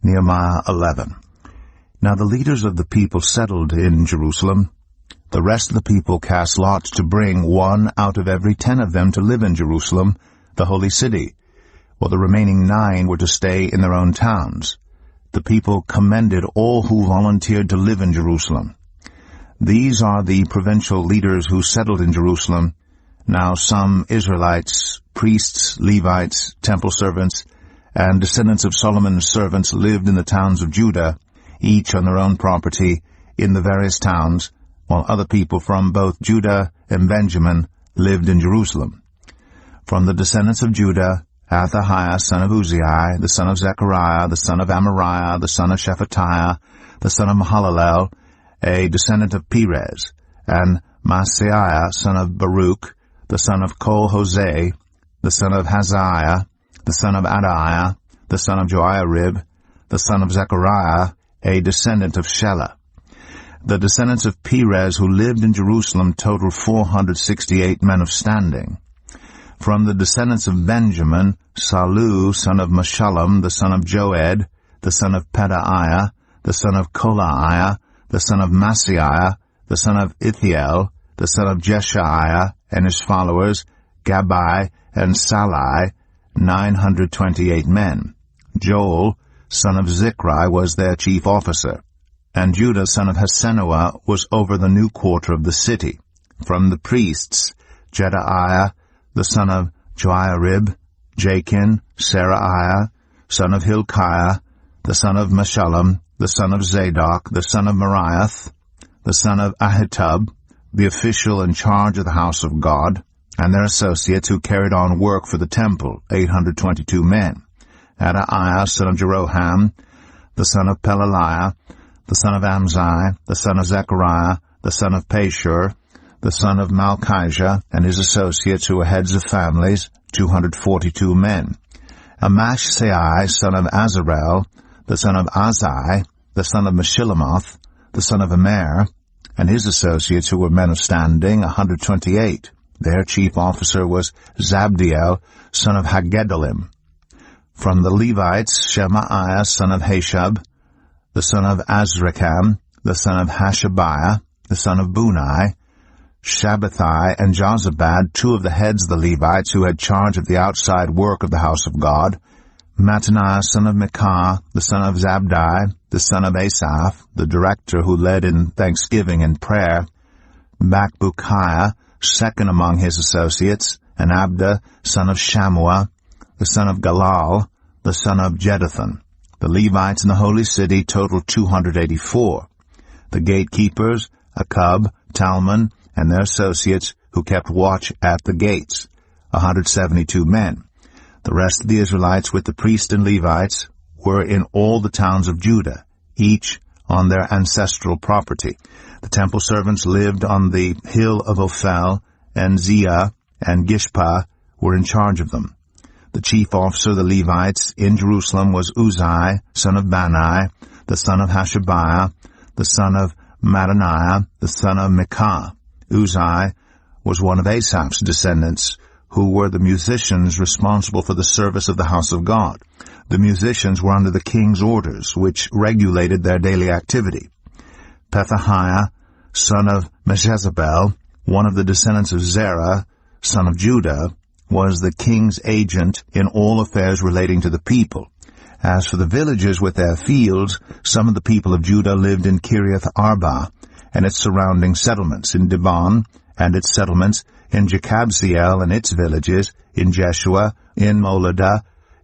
Nehemiah 11. Now the leaders of the people settled in Jerusalem. The rest of the people cast lots to bring 1 out of every 10 of them to live in Jerusalem, the holy city, while the remaining 9 were to stay in their own towns. The people commended all who volunteered to live in Jerusalem. These are the provincial leaders who settled in Jerusalem. Now some Israelites, priests, Levites, temple servants, and descendants of Solomon's servants lived in the towns of Judah, each on their own property, in the various towns, while other people from both Judah and Benjamin lived in Jerusalem. From the descendants of Judah, Athahiah, son of Uzziah, the son of Zechariah, the son of Amariah, the son of Shephatiah, the son of Mahalalel, a descendant of Perez, and Maaseiah, son of Baruch, the son of Kol-Hoseh, the son of Haziah, the son of Adaiah, the son of Joiarib, the son of Zechariah, a descendant of Shelah. The descendants of Perez who lived in Jerusalem totaled 468 men of standing. From the descendants of Benjamin, Salu, son of Meshullam, the son of Joed, the son of Pedaiah, the son of Kolaiah, the son of Maaseiah, the son of Ithiel, the son of Jeshaiah, and his followers, Gabbai and Salai, 928 men. Joel, son of Zichri, was their chief officer, and Judah, son of Hasenuah, was over the new quarter of the city. From the priests, Jedaiah, the son of Joiarib, Jachin, Seraiah, son of Hilkiah, the son of Meshullam, the son of Zadok, the son of Meriath, the son of Ahitub, the official in charge of the house of God, and their associates who carried on work for the temple, 822 men. Adaiah, son of Jeroham, the son of Pelaliah, the son of Amzai, the son of Zechariah, the son of Pashur, the son of Malchijah, and his associates who were heads of families, 242 men. Amashsai, son of Azarel, the son of Azai, the son of Meshillemoth, the son of Immer, and his associates who were men of standing, 128. Their chief officer was Zabdiel, son of Haggedolim. From the Levites, Shemaiah, son of Hashab, the son of Azrikam, the son of Hashabiah, the son of Bunai, Shabbathai and Jozabad, 2 of the heads of the Levites who had charge of the outside work of the house of God, Mattaniah, son of Micah, the son of Zabdi, the son of Asaph, the director who led in thanksgiving and prayer, Bakbukiah, second among his associates, and Abda, son of Shammua, the son of Galal, the son of Jeduthun. The Levites in the holy city totaled 284. The gatekeepers, Akub, Talmon, and their associates who kept watch at the gates, 172 men. The rest of the Israelites with the priests and Levites were in all the towns of Judah, each on their ancestral property. The temple servants lived on the hill of Ophel, and Ziah and Gishpah were in charge of them. The chief officer of the Levites in Jerusalem was Uzziah, son of Bani, the son of Hashabiah, the son of Mattaniah, the son of Micah. Uzziah was one of Asaph's descendants, who were the musicians responsible for the service of the house of God. The musicians were under the king's orders, which regulated their daily activity. Pethahiah, son of Meshezabel, one of the descendants of Zerah, son of Judah, was the king's agent in all affairs relating to the people. As for the villages with their fields, some of the people of Judah lived in Kiriath Arba and its surrounding settlements, in Dibon and its settlements, in Jekabziel and its villages, in Jeshua, in Moladah,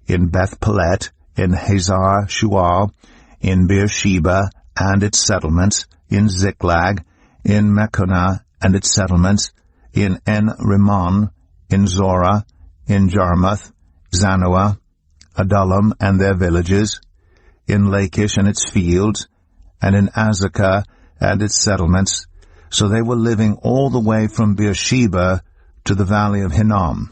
in Beth-Pelet, in Hazar Shual, in Beersheba and its settlements, in Ziklag, in Mechonah and its settlements, in En-Rimmon, in Zorah, in Jarmuth, Zanoah, Adullam and their villages, in Lachish and its fields, and in Azekah and its settlements. So they were living all the way from Beersheba to the valley of Hinnom.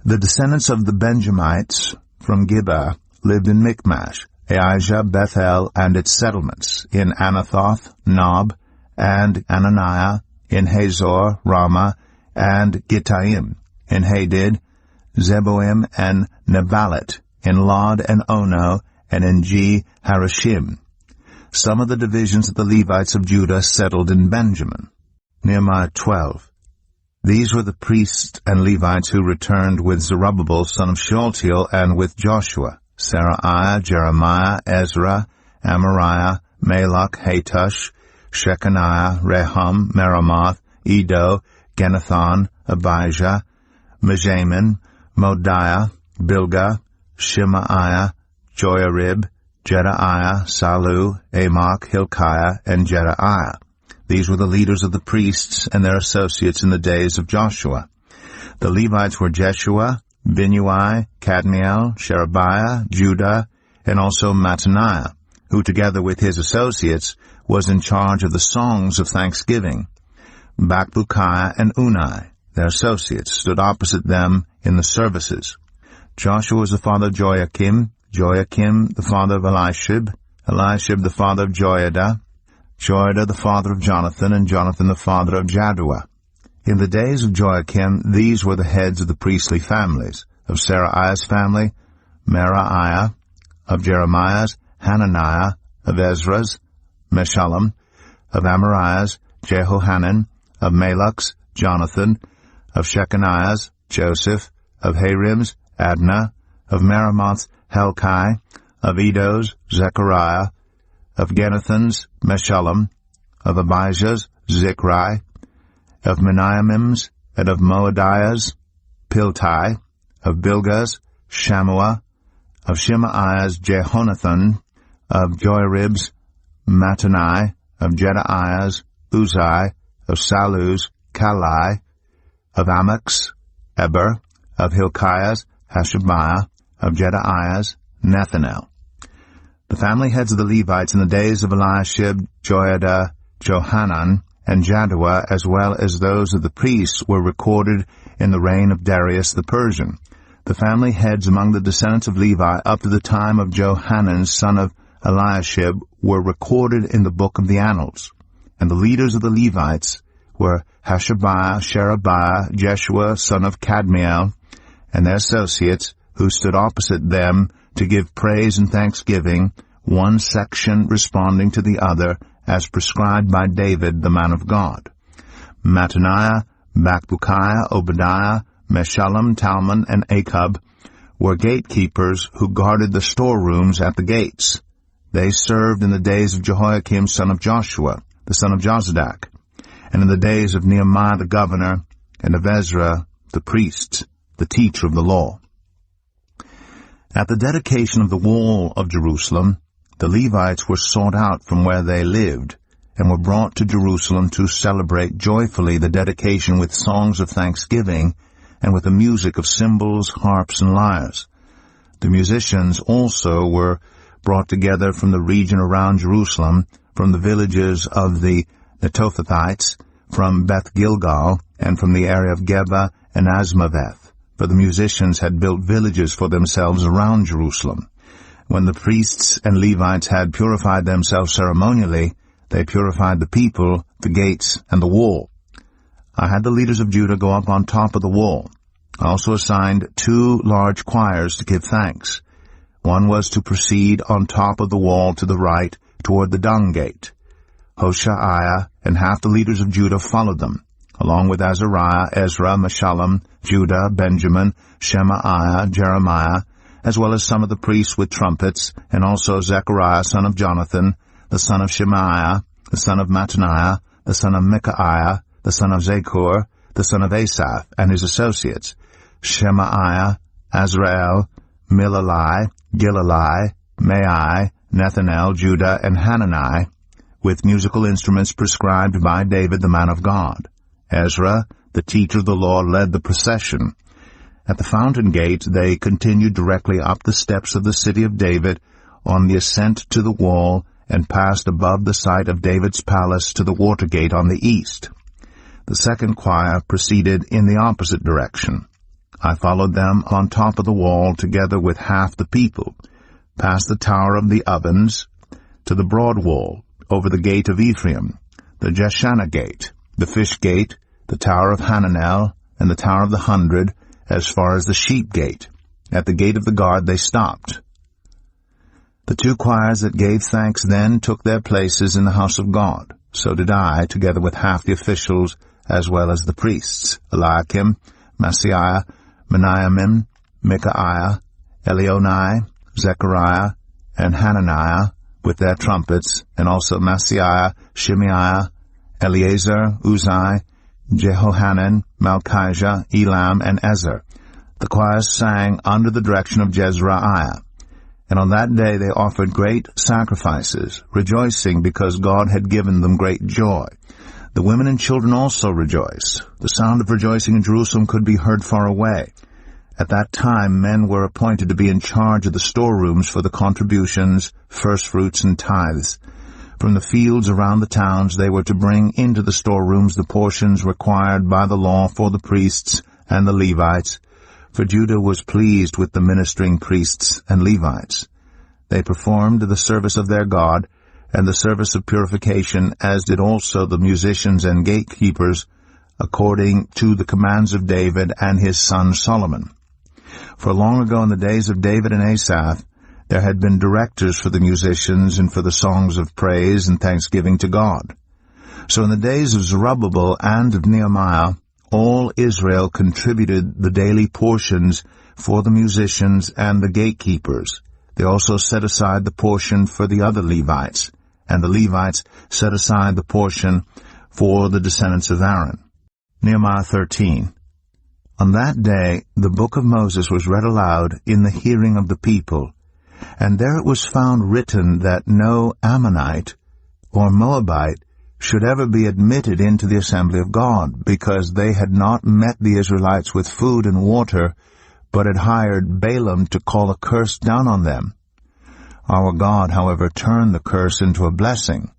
The descendants of the Benjamites from Gibeah lived in Michmash, Aijah, Bethel, and its settlements, in Anathoth, Nob, and Ananiah, in Hazor, Ramah, and Gittaim, in Hadid, Zeboim, and Nebalit, in Lod and Ono, and in Harashim. Some of the divisions of the Levites of Judah settled in Benjamin. Nehemiah 12. These were the priests and Levites who returned with Zerubbabel son of Shealtiel and with Joshua, Seraiah, Jeremiah, Ezra, Amariah, Malach, Hatush, Shechaniah, Rehum, Meremoth, Iddo, Genethon, Abijah, Mijamin, Modiah, Bilgah, Shemaiah, Joiarib, Jedaiah, Salu, Amok, Hilkiah, and Jedaiah. These were the leaders of the priests and their associates in the days of Joshua. The Levites were Jeshua, Binnui, Kadmiel, Sherebiah, Judah, and also Mattaniah, who together with his associates was in charge of the songs of thanksgiving. Bakbukiah and Unai, their associates, stood opposite them in the services. Joshua was the father of Joachim, Joachim the father of Eliashib, Eliashib the father of Joiada, Joiada the father of Jonathan, and Jonathan the father of Jaddua. In the days of Joachim, these were the heads of the priestly families. Of Seraiah's family, Meraiah; of Jeremiah's, Hananiah; of Ezra's, Meshullam; of Amariah's, Jehohanan; of Malach's, Jonathan; of Shechaniah's, Joseph; of Harim's, Adnah; of Meremoth's, Helkai; of Iddo's, Zechariah; of Genethon's, Meshullam; of Abijah's, Zichri; of Miniamim's, and of Moadiah's, Piltai; of Bilgah's, Shammua; of Shemaiah's, Jehonathan; of Joiarib's, Mattani; of Jedaiah's, Uzai; of Salu's, Kalai; of Amok's, Eber; of Hilkiah's, Hashabiah; of Jedaiah's, Nethanel. The family heads of the Levites in the days of Eliashib, Joiada, Johanan, and Jaddua, as well as those of the priests, were recorded in the reign of Darius the Persian. The family heads among the descendants of Levi up to the time of Johanan son of Eliashib were recorded in the book of the Annals. And the leaders of the Levites were Hashabiah, Sherebiah, Jeshua son of Kadmiel, and their associates, who stood opposite them to give praise and thanksgiving, one section responding to the other, as prescribed by David the man of God. Mattaniah, Bakbukiah, Obadiah, Meshullam, Talmon, and Akub were gatekeepers who guarded the storerooms at the gates. They served in the days of Jehoiakim son of Joshua, the son of Jozadak, and in the days of Nehemiah the governor, and of Ezra the priest, the teacher of the law. At the dedication of the wall of Jerusalem, the Levites were sought out from where they lived, and were brought to Jerusalem to celebrate joyfully the dedication with songs of thanksgiving and with the music of cymbals, harps, and lyres. The musicians also were brought together from the region around Jerusalem, from the villages of the Netophathites, from Beth Gilgal, and from the area of Geba and Asmaveth, for the musicians had built villages for themselves around Jerusalem. When the priests and Levites had purified themselves ceremonially, they purified the people, the gates, and the wall. I had the leaders of Judah go up on top of the wall. I also assigned 2 large choirs to give thanks. One was to proceed on top of the wall to the right toward the dung gate. Hoshaiah and half the leaders of Judah followed them, along with Azariah, Ezra, Meshullam, Judah, Benjamin, Shemaiah, Jeremiah, as well as some of the priests with trumpets, and also Zechariah son of Jonathan, the son of Shemaiah, the son of Mattaniah, the son of Micaiah, the son of Zakur, the son of Asaph, and his associates, Shemaiah, Azrael, Milalai, Gilalai, Mai, Nethanel, Judah, and Hanani, with musical instruments prescribed by David the man of God. Ezra, the teacher of the law, led the procession. At the fountain gate they continued directly up the steps of the city of David on the ascent to the wall, and passed above the site of David's palace to the water gate on the east. The second choir proceeded in the opposite direction. I followed them on top of the wall together with half the people, past the tower of the ovens, to the broad wall, over the gate of Ephraim, the Jeshanah gate, the fish gate, the tower of Hananel, and the tower of the 100, as far as the sheep gate. At the gate of the guard they stopped. The The 2 choirs that gave thanks then took their places in the house of God. So did I, together with half the officials, as well as the priests, Eliakim, Maaseiah, Meniamin, Micaiah, Elionai, Zechariah, and Hananiah, with their trumpets, and also Maaseiah, Shemaiah, Eleazar, Uzai, Jehohanan, Malchijah, Elam, and Ezer. The choirs sang under the direction of Jezreiah. And on that day they offered great sacrifices, rejoicing because God had given them great joy. The women and children also rejoiced. The sound of rejoicing in Jerusalem could be heard far away. At that time men were appointed to be in charge of the storerooms for the contributions, firstfruits, and tithes. From the fields around the towns they were to bring into the storerooms the portions required by the law for the priests and the Levites, for Judah was pleased with the ministering priests and Levites. They performed the service of their God and the service of purification, as did also the musicians and gatekeepers, according to the commands of David and his son Solomon. For long ago in the days of David and Asaph, there had been directors for the musicians and for the songs of praise and thanksgiving to God. So in the days of Zerubbabel and of Nehemiah, all Israel contributed the daily portions for the musicians and the gatekeepers. They also set aside the portion for the other Levites, and the Levites set aside the portion for the descendants of Aaron. Nehemiah 13. On that day the book of Moses was read aloud in the hearing of the people, and there it was found written that no Ammonite or Moabite should ever be admitted into the assembly of God, because they had not met the Israelites with food and water, but had hired Balaam to call a curse down on them. Our God, however, turned the curse into a blessing.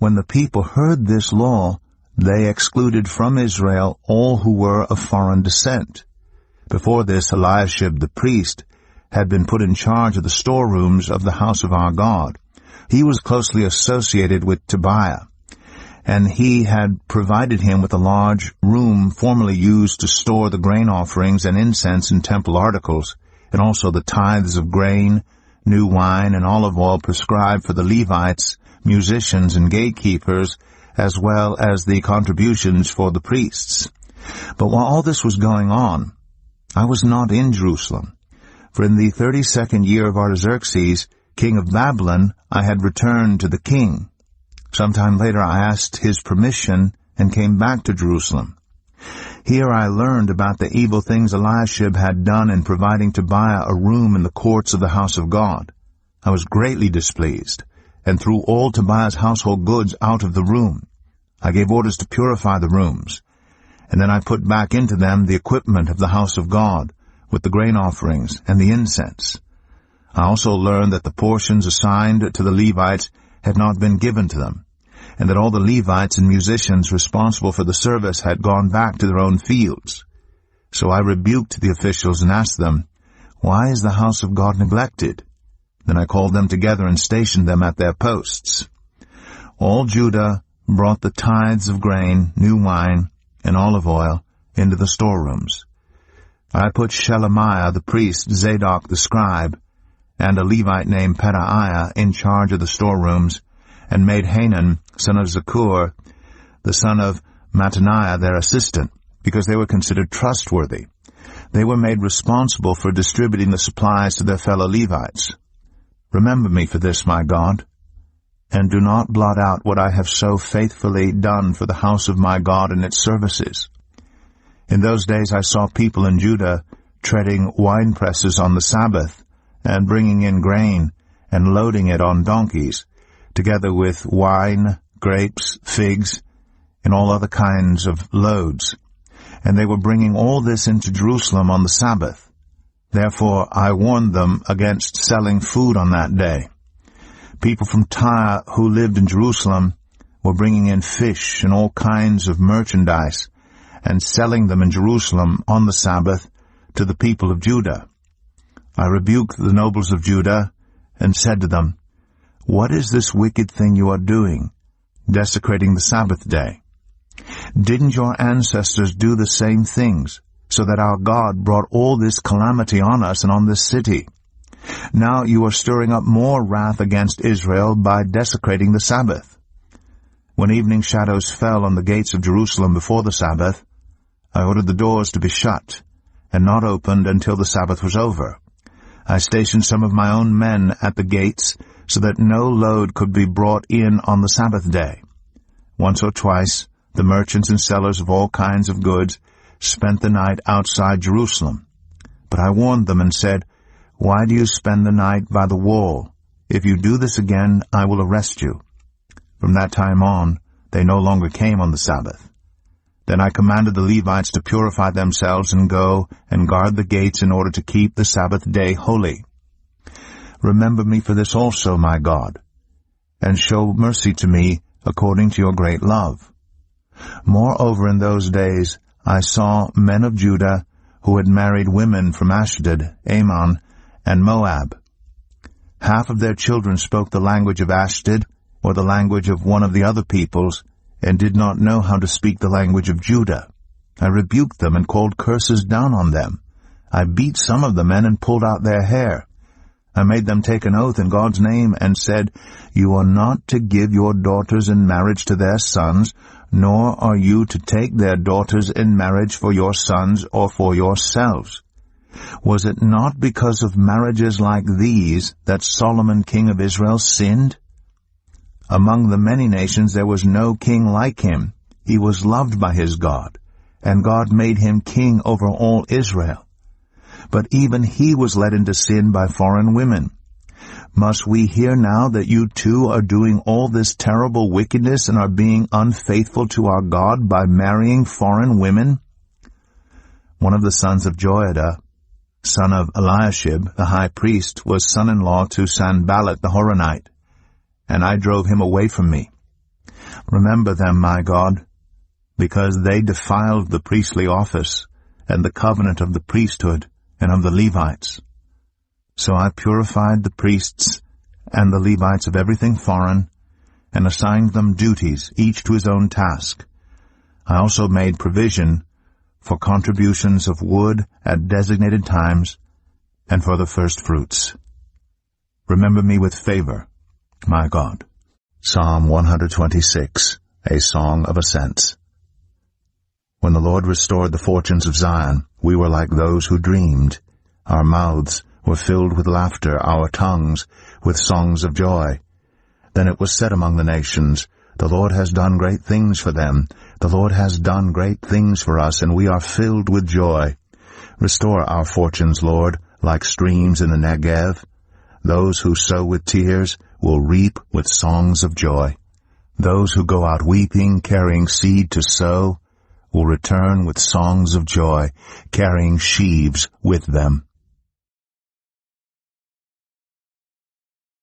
When the people heard this law, they excluded from Israel all who were of foreign descent. Before this, Eliashib the priest had been put in charge of the storerooms of the house of our God. He was closely associated with Tobiah, and he had provided him with a large room formerly used to store the grain offerings and incense and temple articles, and also the tithes of grain, new wine, and olive oil prescribed for the Levites, musicians, and gatekeepers, as well as the contributions for the priests. But while all this was going on, I was not in Jerusalem, for in the 32nd year of Artaxerxes, king of Babylon, I had returned to the king. Sometime later I asked his permission and came back to Jerusalem. Here I learned about the evil things Eliashib had done in providing Tobiah a room in the courts of the house of God. I was greatly displeased, and threw all Tobiah's household goods out of the room. I gave orders to purify the rooms, and then I put back into them the equipment of the house of God, with the grain offerings and the incense. I also learned that the portions assigned to the Levites had not been given to them, and that all the Levites and musicians responsible for the service had gone back to their own fields. So I rebuked the officials and asked them, "Why is the house of God neglected?" Then I called them together and stationed them at their posts. All Judah brought the tithes of grain, new wine, and olive oil into the storerooms. I put Shelemiah the priest, Zadok the scribe, and a Levite named Pedaiah in charge of the storerooms, and made Hanan, son of Zakur, the son of Mattaniah, their assistant, because they were considered trustworthy. They were made responsible for distributing the supplies to their fellow Levites. Remember me for this, my God, and do not blot out what I have so faithfully done for the house of my God and its services. In those days I saw people in Judah treading wine presses on the Sabbath, and bringing in grain, and loading it on donkeys, together with wine, grapes, figs, and all other kinds of loads. And they were bringing all this into Jerusalem on the Sabbath. Therefore I warned them against selling food on that day. People from Tyre who lived in Jerusalem were bringing in fish and all kinds of merchandise, and selling them in Jerusalem on the Sabbath to the people of Judah. I rebuked the nobles of Judah, and said to them, "What is this wicked thing you are doing, desecrating the Sabbath day? Didn't your ancestors do the same things, so that our God brought all this calamity on us and on this city? Now you are stirring up more wrath against Israel by desecrating the Sabbath. When evening shadows fell on the gates of Jerusalem before the Sabbath, I ordered the doors to be shut, and not opened until the Sabbath was over. I stationed some of my own men at the gates, so that no load could be brought in on the Sabbath day. Once or twice, the merchants and sellers of all kinds of goods spent the night outside Jerusalem. But I warned them and said, "Why do you spend the night by the wall? If you do this again, I will arrest you." From that time on, they no longer came on the Sabbath. Then I commanded the Levites to purify themselves and go and guard the gates in order to keep the Sabbath day holy. Remember me for this also, my God, and show mercy to me according to your great love. Moreover, in those days I saw men of Judah who had married women from Ashdod, Ammon, and Moab. Half of their children spoke the language of Ashdod, or the language of one of the other peoples, and did not know how to speak the language of Judah. I rebuked them and called curses down on them. I beat some of the men and pulled out their hair. I made them take an oath in God's name and said, "You are not to give your daughters in marriage to their sons, nor are you to take their daughters in marriage for your sons or for yourselves." Was it not because of marriages like these that Solomon king of Israel sinned? Among the many nations there was no king like him. He was loved by his God, and God made him king over all Israel. But even he was led into sin by foreign women. Must we hear now that you too are doing all this terrible wickedness and are being unfaithful to our God by marrying foreign women? One of the sons of Joiada, son of Eliashib, the high priest, was son-in-law to Sanballat the Horonite, and I drove him away from me. Remember them, my God, because they defiled the priestly office and the covenant of the priesthood and of the Levites. So I purified the priests and the Levites of everything foreign, and assigned them duties, each to his own task. I also made provision for contributions of wood at designated times, and for the first fruits. Remember me with favor, my God. Psalm 126, a Song of Ascents. When the Lord restored the fortunes of Zion, we were like those who dreamed. Our mouths were filled with laughter, our tongues with songs of joy. Then it was said among the nations, "The Lord has done great things for them. The Lord has done great things for us, and we are filled with joy. Restore our fortunes, Lord, like streams in the Negev. Those who sow with tears will reap with songs of joy. Those who go out weeping, carrying seed to sow, will return with songs of joy, carrying sheaves with them."